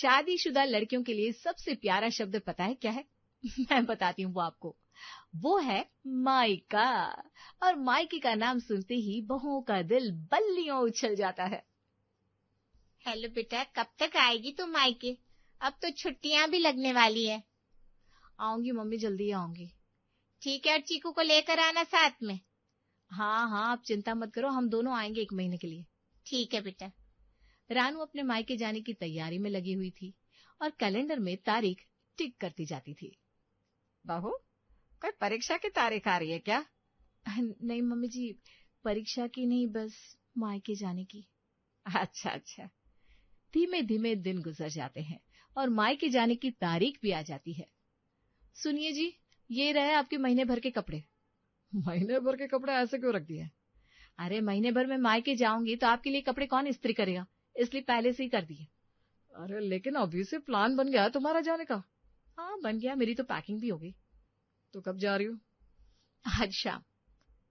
शादीशुदा लड़कियों के लिए सबसे प्यारा शब्द पता है क्या है? मैं बताती हूँ वो आपको। वो है मायका। और मायके का नाम सुनते ही बहुओं का दिल बल्लियों उछल जाता है। हेलो बेटा, कब तक आएगी तुम मायके? अब तो छुट्टियां भी लगने वाली है। आऊंगी मम्मी, जल्दी आऊंगी। ठीक है, और चीकू को लेकर आना साथ में। हाँ हाँ, आप चिंता मत करो, हम दोनों आएंगे 1 महीने के लिए। ठीक है बेटा। रानू अपने मायके जाने की तैयारी में लगी हुई थी और कैलेंडर में तारीख टिक करती जाती थी। बहू, कोई परीक्षा की तारीख आ रही है क्या? नहीं मम्मी जी, परीक्षा की नहीं, बस मायके जाने की। अच्छा अच्छा। धीमे धीमे दिन गुजर जाते हैं और मायके जाने की तारीख भी आ जाती है। सुनिए जी, ये रहे आपके महीने भर के कपड़े। महीने भर के कपड़े ऐसे क्यों रख दिए? अरे महीने भर में मायके जाऊंगी तो आपके लिए कपड़े कौन इस्त्री करेगा, इसलिए पहले से ही कर दिए। अरे लेकिन अभी से प्लान बन गया है तुम्हारा जाने का। हाँ बन गया, मेरी तो पैकिंग भी हो गई। तो कब जा रही हो? आज शाम।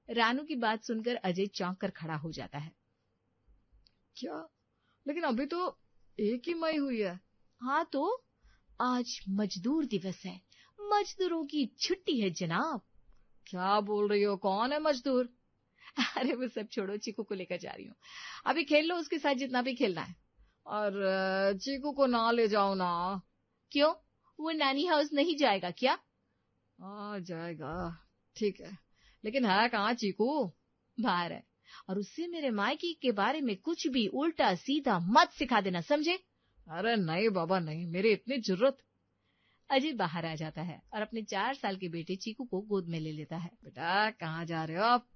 रानू की बात सुनकर अजय चौंक कर खड़ा हो जाता है। क्या? लेकिन अभी तो 1 ही मई हुई है। हाँ तो आज मजदूर दिवस है, मजदूरों की छुट्टी है जनाब। क्या बोल रही हो? कौन है मजदूर? अरे वो सब छोड़ो, चीकू को लेकर जा रही हूँ। अभी खेल लो उसके साथ जितना भी खेलना है। और चीकू को ना ले जाओ ना। क्यों, वो नानी हाउस नहीं जाएगा क्या? आ जाएगा, ठीक है, लेकिन है कहाँ चीकू? बाहर है। और उससे मेरे मायके के बारे में कुछ भी उल्टा सीधा मत सिखा देना, समझे? अरे नहीं बाबा नहीं, मेरी इतनी जरूरत। अजय बाहर आ जाता है और अपने 4 साल के बेटे चीकू को गोद में ले लेता है। बेटा कहाँ जा रहे हो आप?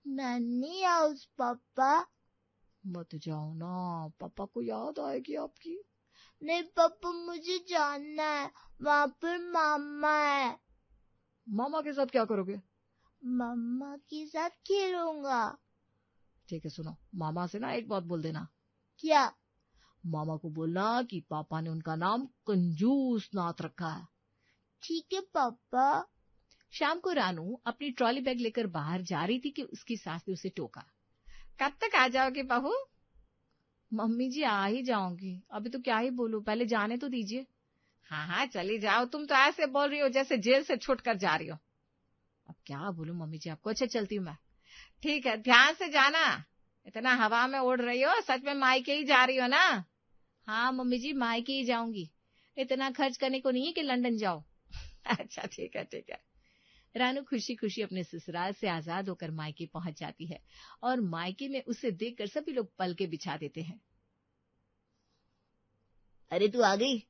नानी हाउस पापा। मत जाओ ना, पापा को याद आएगी आपकी। नहीं पापा, मुझे जानना है, वहाँ पर मामा है। मामा के साथ क्या करोगे? मामा के साथ खेलूंगा। ठीक है सुनो, मामा से ना एक बात बोल देना। क्या? मामा को बोलना कि पापा ने उनका नाम कंजूस नाथ रखा है। ठीक है पापा। शाम को रानू अपनी ट्रॉली बैग लेकर बाहर जा रही थी कि उसकी सास ने उसे टोका। कब तक आ जाओगी बहू? मम्मी जी आ ही जाऊंगी, अभी तो क्या ही बोलूं, पहले जाने तो दीजिए। हाँ हाँ चली जाओ, तुम तो ऐसे बोल रही हो जैसे जेल से छूट कर जा रही हो। अब क्या बोलूं मम्मी जी आपको, अच्छा चलती हूँ मैं। ठीक है, ध्यान से जाना, इतना हवा में उड़ रही हो, सच में मायके ही जा रही हो ना? हाँ मम्मी जी, मायके ही जाऊंगी, इतना खर्च करने को नहीं है कि लंदन जाओ। अच्छा ठीक है ठीक है। रानू खुशी खुशी अपने ससुराल से आजाद होकर मायके पहुंच जाती है और मायके में उसे देखकर सभी लोग पलके बिछा देते हैं। अरे तू आ गई?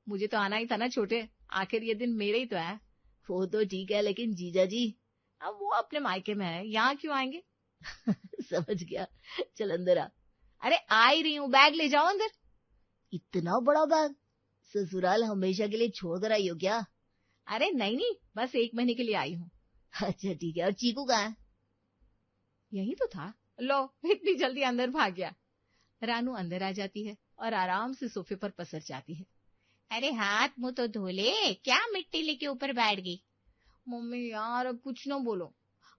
मुझे तो आना ही था ना छोटे, आखिर ये दिन मेरे ही तो है। वो तो ठीक है, लेकिन जीजा जी? अब वो अपने मायके में है, यहाँ क्यों आएंगे? समझ गया, चल अंदर आ। अरे आ ही रही हूँ, बैग ले जाओ अंदर। इतना बड़ा बैग ससुराल हमेशा के लिए छोड़ कर आई हो क्या? अरे नहीं नहीं, बस 1 महीने के लिए आई हूँ। अच्छा ठीक है, और चीकू कहाँ है? यही तो था। लो, इतनी जल्दी अंदर भाग गया। रानू अंदर आ जाती है और आराम से सोफे पर पसर जाती है। अरे हाथ मुंह तो धो ले, क्या मिट्टी लेके ऊपर बैठ गई? मम्मी यार अब कुछ ना बोलो,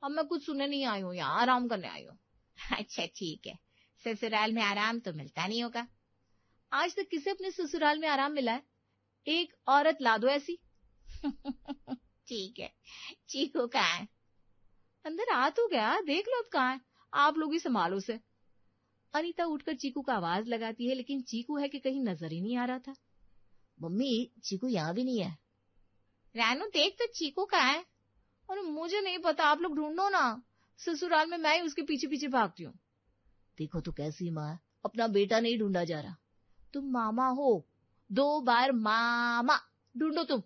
अब मैं कुछ सुनने नहीं आई हूँ, यहाँ आराम करने आई हूँ। अच्छा ठीक है, ससुराल में आराम तो मिलता नहीं होगा। आज तक किसे अपने ससुराल में आराम मिला है? एक औरत ला दो ऐसी। ठीक है, चीकू कहाँ है? अंदर आ तो गया, देख लो अब कहाँ है, आप लोग ही संभालो उसे। अनीता उठकर चीकू का आवाज लगाती है, लेकिन चीकू है कि कहीं नजर ही नहीं आ रहा था। मम्मी चीकू यहाँ भी नहीं है। रानू देख तो चीकू कहाँ है? और मुझे नहीं पता, आप लोग ढूंढो ना, ससुराल में मैं ही उसके पीछे पीछे भागती हूँ। देखो तो कैसी माँ है, अपना बेटा नहीं ढूंढा जा रहा। तुम मामा हो, 2 बार मामा, ढूंढो तुम।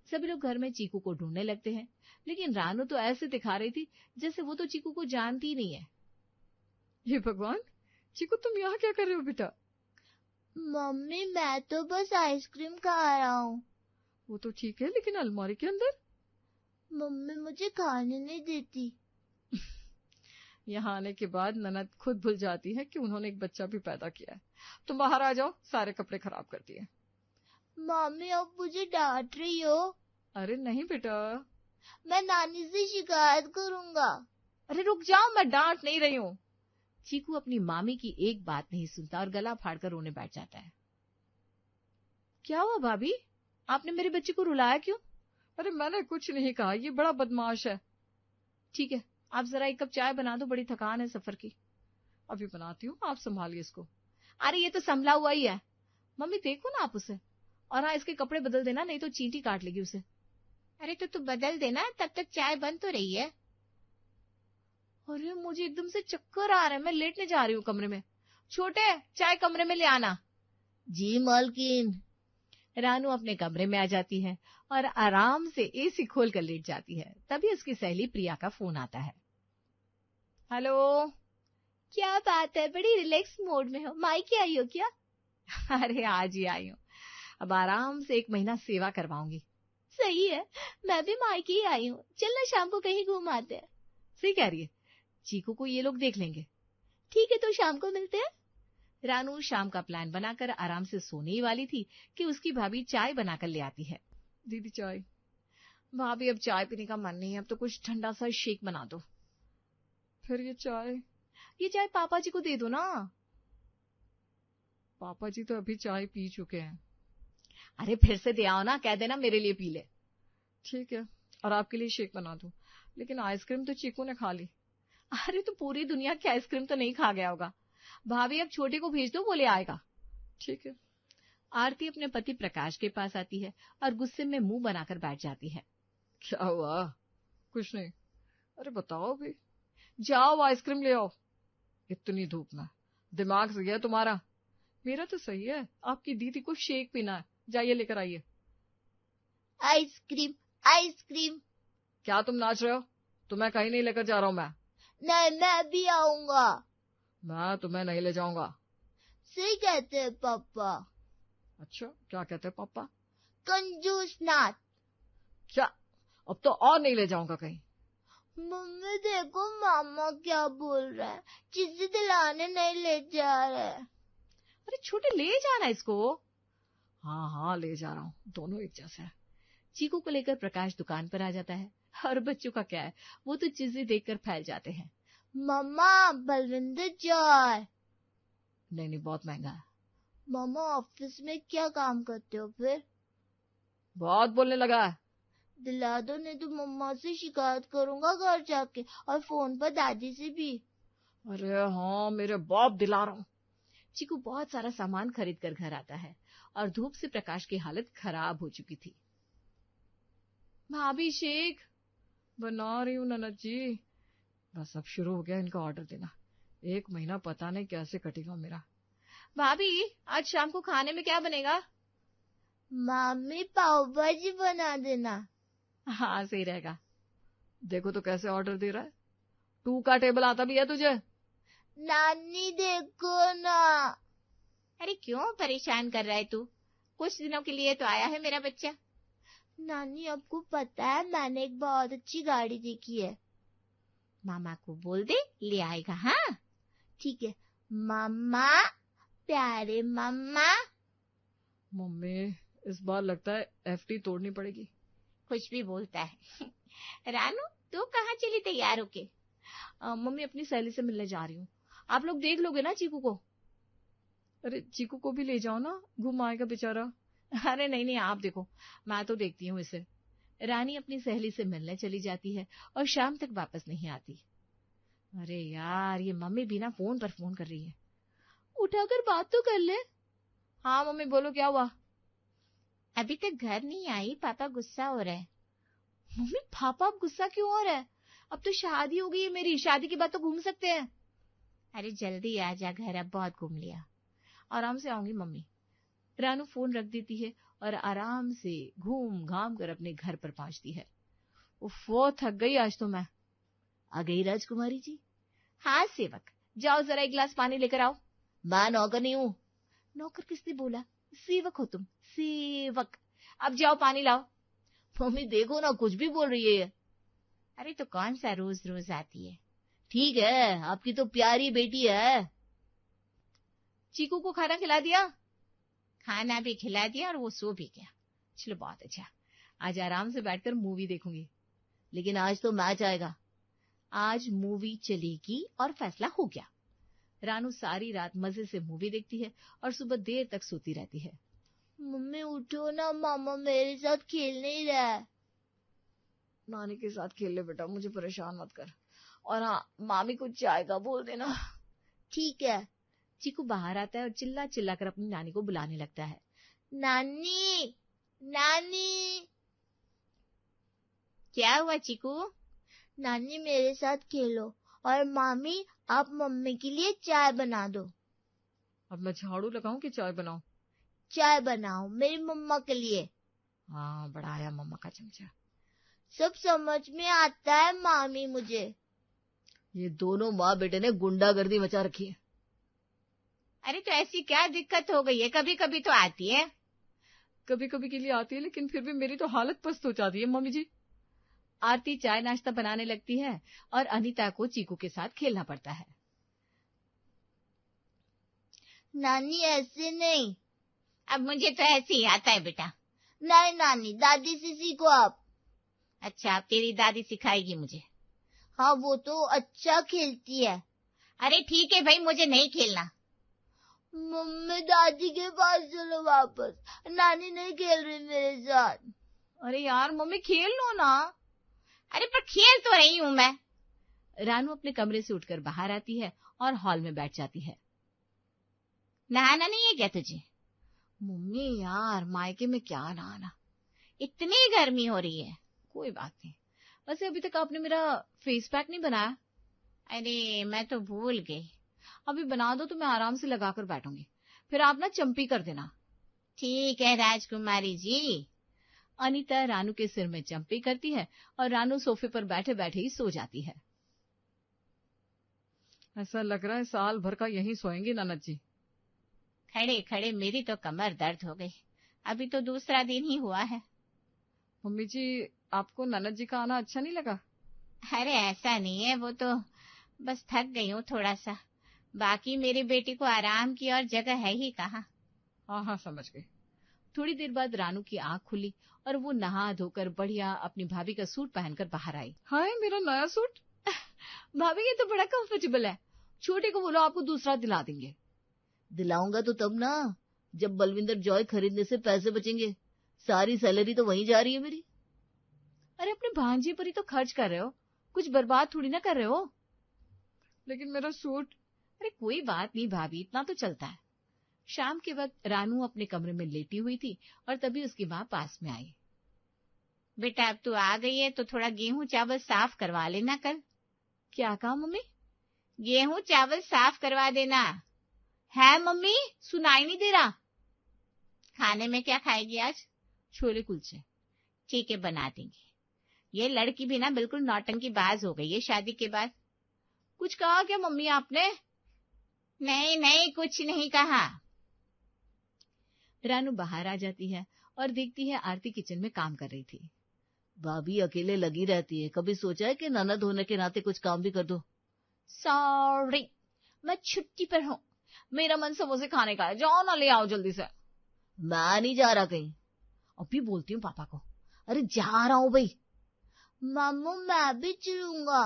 सभी लोग घर में चीकू को ढूंढने लगते हैं, लेकिन रानू तो ऐसे दिखा रही थी जैसे वो तो चीकू को जानती ही नहीं है। हे भगवान, चीकू तुम यहाँ क्या कर रहे हो बेटा? मम्मी मैं तो बस आइसक्रीम खा रहा हूँ। वो तो ठीक है, लेकिन अलमारी के अंदर? मम्मी मुझे खाने नहीं देती। यहाँ आने के बाद ननद खुद भूल जाती है कि उन्होंने एक बच्चा भी पैदा किया है। तुम बाहर आ जाओ, सारे कपड़े खराब कर दिए। मम्मी अब मुझे डांट रही हो? अरे नहीं बेटा, मैं नानी से शिकायत करूंगा। अरे रुक जाओ, मैं डांट नहीं रही हूँ। चीकू अपनी मामी की एक बात नहीं सुनता और गला फाड़कर रोने बैठ जाता है। क्या हुआ भाभी, आपने मेरे बच्चे को रुलाया क्यों? अरे मैंने कुछ नहीं कहा, ये बड़ा बदमाश है। ठीक है, आप जरा एक कप चाय बना दो, बड़ी थकान है सफर की। अभी बनाती हूँ, आप संभालिए इसको। अरे ये तो संभला हुआ ही है। मम्मी देखो ना आप उसे, और हाँ इसके कपड़े बदल देना, नहीं तो चींटी काट लेगी उसे। अरे तो तू बदल देना, तब तक चाय बन तो रही है। अरे मुझे एकदम से चक्कर आ रहा है, मैं लेटने जा रही हूँ कमरे में। छोटे, चाय कमरे में ले आना। जी मालकिन। रानू अपने कमरे में आ जाती है और आराम से एसी खोल कर लेट जाती है। तभी उसकी सहेली प्रिया का फोन आता है। हेलो। क्या बात है, बड़ी रिलैक्स मोड में हो, मायके आई हो क्या? अरे आज ही आई हूँ, अब आराम से 1 महीना सेवा करवाऊंगी। सही है, मैं भी मायके ही आई हूँ, चलना शाम को कहीं घूम आते हैं। सही कह रही है, चीकू को ये लोग देख लेंगे। ठीक है, तो शाम को मिलते हैं। रानू शाम का प्लान बनाकर आराम से सोने ही वाली थी कि उसकी भाभी चाय बनाकर ले आती है। दीदी चाय। भाभी अब चाय पीने का मन नहीं है, अब तो कुछ ठंडा सा शेक बना दो। फिर ये चाय पापा जी को दे दो ना। पापा जी तो अभी चाय पी चुके हैं। अरे फिर से दे आओ ना, कह देना मेरे लिए पी ले। ठीक है, और आपके लिए शेक बना दूं, लेकिन आइसक्रीम तो चीकू ने खा ली। अरे तो पूरी दुनिया की आइसक्रीम तो नहीं खा गया होगा। भाभी अब छोटे को भेज दो, वो ले आएगा। ठीक है। आरती अपने पति प्रकाश के पास आती है और गुस्से में मुंह बनाकर बैठ जाती है। क्या हुआ? कुछ नहीं। अरे बताओ भी। जाओ आइसक्रीम ले आओ। इतनी धूप में दिमाग से गया तुम्हारा? मेरा तो सही है, आपकी दीदी को शेक पीना है, जाइए लेकर आइए। Ice cream ice cream. क्या तुम नाच रहे हो? तुम्हें कहीं नहीं लेकर जा रहा हूं मैं। नहीं, मैं भी आऊंगा। मैं तुम्हें नहीं ले जाऊंगा। सही कहते हैं पापा। अच्छा, क्या कहते हैं पापा? कंजूस नाथ। क्या? अब तो और नहीं ले जाऊंगा कहीं। मम्मी देखो मामा क्या बोल रहा है, चीजें दिलाने नहीं ले जा रहे। अरे छोटे, ले जाना इसको। हाँ हाँ ले जा रहा हूँ, दोनों एक जैसे हैं। चीकू को लेकर प्रकाश दुकान पर आ जाता है, और बच्चों का क्या है, वो तो चीजें देखकर फैल जाते हैं। मम्मा बलविंदर चाय। नहीं नहीं, बहुत महंगा है। मामा ऑफिस में क्या काम करते हो फिर? बहुत बोलने लगा है। दिला दो, नहीं तो मम्मा से शिकायत करूंगा घर जाके, और फोन पर दादी से भी। अरे हाँ मेरे बाप, दिला रहा हूँ। चीकू बहुत सारा सामान खरीद कर घर आता है और धूप से प्रकाश की हालत खराब हो चुकी थी। भाभी शेक बना रही हूँ ननद जी। बस अब शुरू हो गया इनका ऑर्डर देना। 1 महीना पता नहीं कैसे कटेगा मेरा। भाभी आज शाम को खाने में क्या बनेगा? मामी पाव भाजी बना देना। हाँ सही रहेगा। देखो तो कैसे ऑर्डर दे रहा है। 2 का टेबल आता भी है तुझे? नानी देखो ना। अरे क्यों परेशान कर रहा है तू? कुछ दिनों के लिए तो आया है मेरा बच्चा। नानी आपको पता है, मैंने एक बहुत अच्छी गाड़ी देखी है। मामा को बोल दे, ले आएगा। हाँ ठीक है। मामा, प्यारे मामा। मम्मी इस बार लगता है एफडी तोड़नी पड़ेगी। कुछ भी बोलता है। रानू तू कहाँ चली तैयार होके? मम्मी अपनी सहेली से मिलने जा रही हूँ, आप लोग देख लोगे ना चीकू को? अरे चीकू को भी ले जाओ ना, घुम आएगा बेचारा। अरे नहीं नहीं, आप देखो, मैं तो देखती हूँ इसे। रानी अपनी सहेली से मिलने चली जाती है और शाम तक वापस नहीं आती। अरे यार, ये मम्मी भी ना फोन पर फोन कर रही है। उठाकर बात तो कर ले। हाँ मम्मी बोलो, क्या हुआ? अभी तक घर नहीं आई, पापा गुस्सा हो रहे हैं। मम्मी पापा अब गुस्सा क्यों हो रहा है? अब तो शादी हो गई है मेरी, शादी के बाद तो घूम सकते हैं। अरे जल्दी आ जा घर, अब बहुत घूम लिया। आराम से आऊंगी मम्मी। रानू फोन रख देती है और आराम से घूम घाम कर अपने घर पर पहुंचती है। वो थक गई आज तो मैं। आ गई राजकुमारी जी? हाँ सेवक, जाओ जरा 1 गिलास पानी लेकर आओ। मैं नौकर नहीं हूँ। नौकर किसने बोला? सेवक हो तुम, सेवक। अब जाओ पानी लाओ। मम्मी देखो ना, कुछ भी बोल रही है। अरे तो कौन सा रोज रोज आती है। ठीक है, आपकी तो प्यारी बेटी है। चीकू को खाना खिला दिया? खाना भी खिला दिया और वो सो भी गया। चलो बहुत अच्छा, आज आराम से बैठकर मूवी देखूंगी। लेकिन आज तो मैच आएगा। आज मूवी चलेगी और फैसला हो गया। रानू सारी रात मजे से मूवी देखती है और सुबह देर तक सोती रहती है। मम्मी मम्मी उठो ना, मामा मेरे साथ खेल नहीं रहा है। नानी के साथ खेल ले बेटा, मुझे परेशान मत कर। और हाँ, मामी को चाय का बोल देना। ठीक है। चीकू बाहर आता है और चिल्ला चिल्ला कर अपनी नानी को बुलाने लगता है। नानी, नानी। क्या हुआ चीकू? नानी मेरे साथ खेलो, और मामी आप मम्मी के लिए चाय बना दो। अब मैं झाड़ू लगाऊं कि चाय बनाऊं? चाय बनाओ मेरी मम्मा के लिए। हाँ, बड़ा आया मम्मा का चमचा। सब समझ में आता है मामी मुझे। ये दोनों माँ बेटे ने गुंडागर्दी मचा रखी है। अरे तो ऐसी क्या दिक्कत हो गई है? कभी कभी तो आती है। कभी कभी के लिए आती है, लेकिन फिर भी मेरी तो हालत पस्त हो जाती है मम्मी जी। आरती चाय नाश्ता बनाने लगती है और अनीता को चीकू के साथ खेलना पड़ता है। नानी ऐसे नहीं। अब मुझे तो ऐसे ही आता है बेटा। नहीं नानी, दादी से सीखो आप। अच्छा, अब तेरी दादी सिखाएगी मुझे। हाँ, वो तो अच्छा खेलती है। अरे ठीक है भाई, मुझे नहीं खेलना। मम्मी दादी के पास चलो वापस, नानी नहीं खेल रही मेरे साथ। अरे यार मम्मी खेल लो ना। अरे पर खेल तो रही हूं मैं। रानू अपने कमरे से उठकर बाहर आती है और हॉल में बैठ जाती है। नहाना नहीं है क्या तुझे? मम्मी यार, मायके में क्या नहाना, इतनी गर्मी हो रही है। कोई बात नहीं। वैसे अभी तक आपने मेरा फेस पैक नहीं बनाया। अरे मैं तो भूल गई। अभी बना दो तो मैं आराम से लगा कर बैठूंगी, फिर आप ना चंपी कर देना। ठीक है राजकुमारी जी। अनीता रानू के सिर में चंपी करती है और रानू सोफे पर बैठे बैठे ही सो जाती है। ऐसा लग रहा है साल भर का यहीं सोएंगी ननद जी। खड़े खड़े मेरी तो कमर दर्द हो गई। अभी तो दूसरा दिन ही हुआ है। मम्मी जी, आपको ननद जी का आना अच्छा नहीं लगा? अरे ऐसा नहीं है, वो तो बस थक गई हूँ थोड़ा सा। बाकी मेरी बेटी को आराम की और जगह है ही कहाँ। हाँ हाँ, समझ गई। थोड़ी देर बाद रानू की आंख खुली और वो नहा धोकर बढ़िया अपनी भाभी का सूट पहनकर बाहर आई। हाय, मेरा नया सूट। भाभी ये तो बड़ा कंफर्टेबल है। छोटे को बोलो आपको दूसरा दिला देंगे। दिलाऊंगा तो तब ना, जब बलविंदर जॉय खरीदने से पैसे बचेंगे। सारी सैलरी तो वहीं जा रही है मेरी। अरे अपने भांजे पर ही तो खर्च कर रहे हो, कुछ बर्बाद थोड़ी ना कर रहे हो। लेकिन मेरा सूट। अरे कोई बात नहीं भाभी, इतना तो चलता है। शाम के वक्त रानू अपने कमरे में लेटी हुई थी और तभी उसकी माँ पास में आई। बेटा अब तू आ गई है तो थोड़ा गेहूं चावल साफ करवा लेना कल। क्या कहा मम्मी? गेहूं चावल साफ करवा देना। है मम्मी, सुनाई नहीं दे रहा। खाने में क्या खाएगी आज? छोले कुलचे। ठीक है, बना देंगे। ये लड़की भी ना बिल्कुल नौटंकी बाज हो गई है शादी के बाद। कुछ कहा क्या मम्मी आपने? नहीं नहीं, कुछ नहीं कहा। रानू बाहर आ जाती है और देखती है आरती किचन में काम कर रही थी। भाभी अकेले लगी रहती है, कभी सोचा है कि ननद होने के नाते कुछ काम भी कर दो? सॉरी, मैं छुट्टी पर हूँ। मेरा मन समोसे खाने का है, जाओ ना ले आओ जल्दी से। मैं नहीं जा रहा कहीं। अभी बोलती हूँ पापा को। अरे जा रहा हूँ भाई। मामू मैं भी चलूंगा।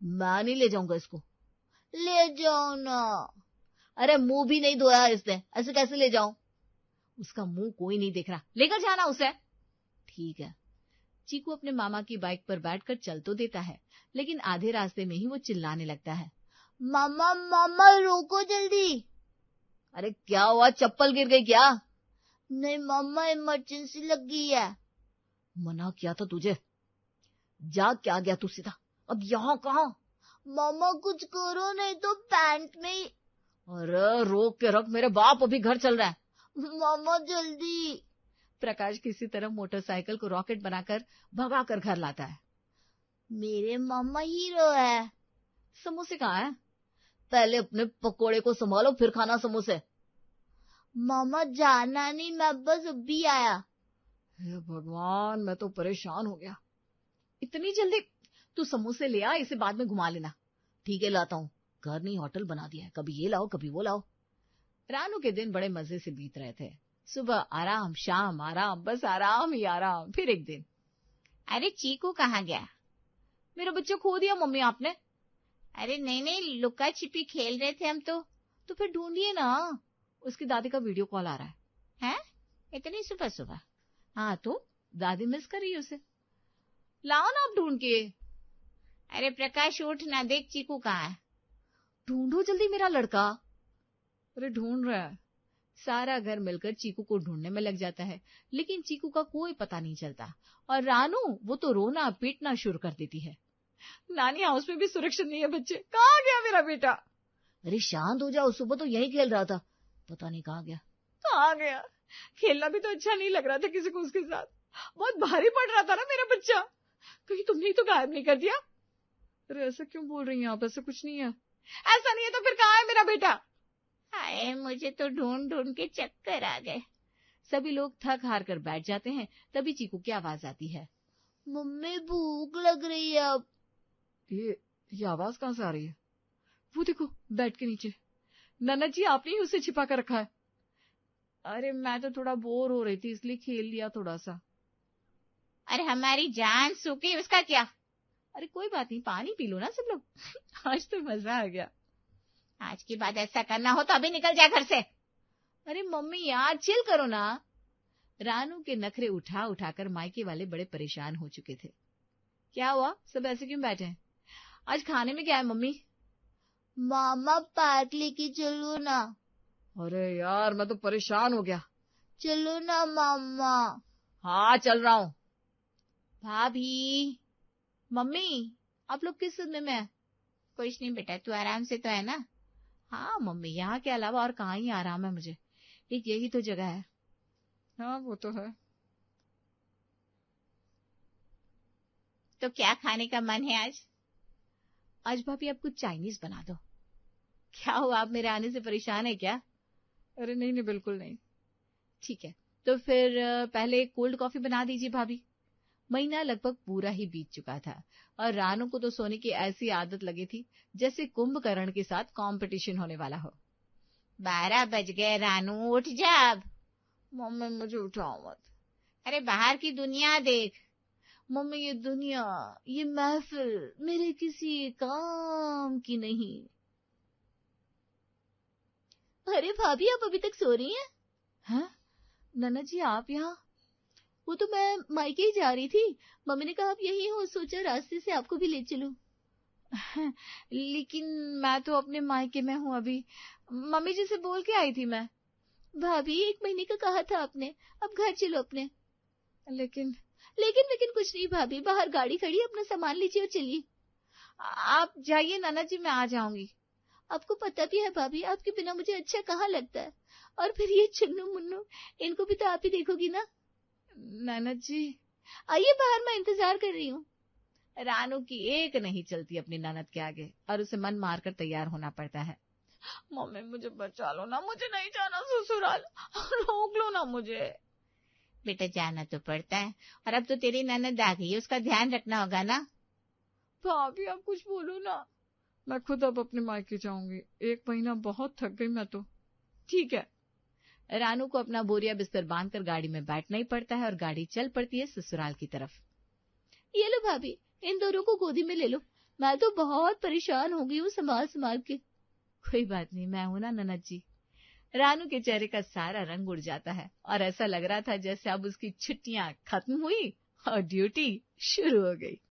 मैं नहीं ले जाऊंगा इसको। ले जाओ ना। अरे मुंह भी नहीं धोया इसने, ऐसे कैसे ले जाऊं? उसका मुंह कोई नहीं देख रहा, लेकर जाना उसे। ठीक है। चीकू अपने मामा की बाइक पर बैठकर चल तो देता है, लेकिन आधे रास्ते में ही वो चिल्लाने लगता है। मामा मामा रोको जल्दी। अरे क्या हुआ, चप्पल गिर गई क्या? नहीं मामा, इमरजेंसी लग गई है। मना किया था तुझे। जा, क्या गया तू सीधा? अब यहाँ कहाँ? मामा कुछ करो, नहीं तो पैंट में। अरे रोक के रख, मेरे बाप अभी घर चल रहा है। मामा जल्दी। प्रकाश किसी तरह मोटरसाइकिल को रॉकेट बनाकर भगा कर घर लाता है। मेरे मामा हीरो है। समोसे कहाँ है? पहले अपने पकोड़े को संभालो, फिर खाना समोसे। मामा जाना नहीं, मैं बस अभी आया। हे भगवान, मैं तो परेशान हो गया। इतनी जल्दी? तू समोसे ले आ, इसे बाद में घुमा लेना। ठीक है, लाता हूँ। घर नहीं होटल बना दिया है, कभी ये लाओ कभी वो लाओ। रानू के दिन बड़े मजे से बीत रहे थे। सुबह आराम, शाम आराम, बस आराम ही आराम। फिर एक दिन, अरे चीकू कहाँ गया? मेरा बच्चा खो दिया मम्मी आपने। अरे नहीं नहीं, लुका छिपी खेल रहे थे हम तो। फिर ढूंढिए ना। उसकी दादी का वीडियो कॉल आ रहा है। हैं? इतनी सुबह सुबह? हाँ तो दादी मिस कर रही है उसे। लाओ ना आप ढूंढ के। अरे प्रकाश उठ ना, देख चीकू कहाँ है। ढूंढो जल्दी मेरा लड़का। अरे ढूंढ रहा है। सारा घर मिलकर चीकू को ढूंढने में लग जाता है, लेकिन चीकू का कोई पता नहीं चलता। और रानू वो तो रोना पीटना शुरू कर देती है। नानी हाउस में भी सुरक्षित नहीं है बच्चे, कहाँ गया मेरा बेटा? अरे शांत हो जाओ, सुबह तो यही खेल रहा था, पता नहीं कहाँ गया। कहाँ गया? खेलना भी तो अच्छा नहीं लग रहा था किसी को उसके साथ, बहुत भारी पड़ रहा था ना मेरा बच्चा। कहीं तुमने ही तो गायब नहीं कर दिया? अरे ऐसा क्यों बोल रही हैं आप? ऐसा कुछ नहीं है। ऐसा नहीं है तो फिर कहाँ है मेरा बेटा? हाय, मुझे तो ढूंढ ढूंढ के चक्कर आ गए। सभी लोग थक हार कर बैठ जाते हैं। तभी चीकू की आवाज आती है। मम्मी भूख लग रही है अब। ये आवाज कहाँ से आ रही है? वो देखो बेड के नीचे। नन्ना जी आपने ही उसे छिपा कर रखा है। अरे मैं तो थोड़ा बोर हो रही थी इसलिए खेल लिया थोड़ा सा। अरे हमारी जान सूखी, उसका क्या? अरे कोई बात नहीं, पानी पी लो ना सब लोग। आज तो मजा आ गया। आज के बाद ऐसा करना हो तो अभी निकल जाए घर से। अरे मम्मी यार चिल करो ना। रानू के नखरे उठा उठाकर मायके वाले बड़े परेशान हो चुके थे। क्या हुआ, सब ऐसे क्यों बैठे हैं? आज खाने में क्या है मम्मी? मामा पार्क लेके चलो ना। अरे यार मैं तो परेशान हो गया। चलो ना मामा। हाँ चल रहा हूँ। भाभी, मम्मी, आप लोग किस सदमे में है? कुछ नहीं बेटा, तू आराम से तो है ना? हाँ मम्मी, यहाँ के अलावा और कहाँ ही आराम है मुझे, एक यही तो जगह है। हाँ वो तो है। तो क्या खाने का मन है आज? आज भाभी आप कुछ चाइनीज बना दो। क्या हुआ, आप मेरे आने से परेशान है क्या? अरे नहीं नहीं बिल्कुल नहीं। ठीक है, तो फिर पहले कोल्ड कॉफी बना दीजिए भाभी। महीना लगभग पूरा ही बीत चुका था और रानू को तो सोने की ऐसी आदत लगी थी जैसे कुंभकर्ण के साथ कंपटीशन होने वाला हो। 12 बज गए रानू, उठ जा अब। मम्मी मुझे उठाओ मत। अरे बाहर की दुनिया देख। मम्मी ये दुनिया, ये महफिल मेरे किसी काम की नहीं। अरे भाभी आप अभी तक सो रही हैं? हाँ नन्ना जी आप यहाँ? वो तो मैं मायके ही जा रही थी, मम्मी ने कहा आप यही हो, सोचा रास्ते से आपको भी ले चलूं। लेकिन मैं तो अपने मायके में हूँ अभी, मम्मी जी से बोल के आई थी मैं। भाभी 1 महीने का कहा था आपने, अब घर चलो अपने। लेकिन कुछ नहीं भाभी, बाहर गाड़ी खड़ी है, अपना सामान लीजिए और चलिए। आप जाइए नाना जी, मैं आ जाऊंगी। आपको पता भी है भाभी, आपके बिना मुझे अच्छा कहाँ लगता है। और फिर ये चुन्नू मुन्नू, इनको भी तो आप ही देखोगी ना। नाना जी आइए बाहर, मैं इंतजार कर रही हूँ। रानू की एक नहीं चलती अपनी ननद के आगे और उसे मन मारकर तैयार होना पड़ता है। मम्मी मुझे बचा लो ना, मुझे नहीं जाना ससुराल, रोक लो ना मुझे। बेटा जाना तो पड़ता है, और अब तो तेरी ननद आ गई है, उसका ध्यान रखना होगा ना। भाभी आप कुछ बोलो ना, मैं खुद अब अपने मायके जाऊंगी, 1 महीना बहुत थक गई मैं तो। ठीक है। रानू को अपना बोरिया बिस्तर बांधकर गाड़ी में बैठना ही पड़ता है और गाड़ी चल पड़ती है ससुराल की तरफ। ये लो भाभी, इन दोनों को गोदी में ले लो, मैं तो बहुत परेशान हो गई हूँ संभाल संभाल के। कोई बात नहीं, मैं हूं ना ननद जी। रानू के चेहरे का सारा रंग उड़ जाता है और ऐसा लग रहा था जैसे अब उसकी छुट्टियां खत्म हुई और ड्यूटी शुरू हो गई।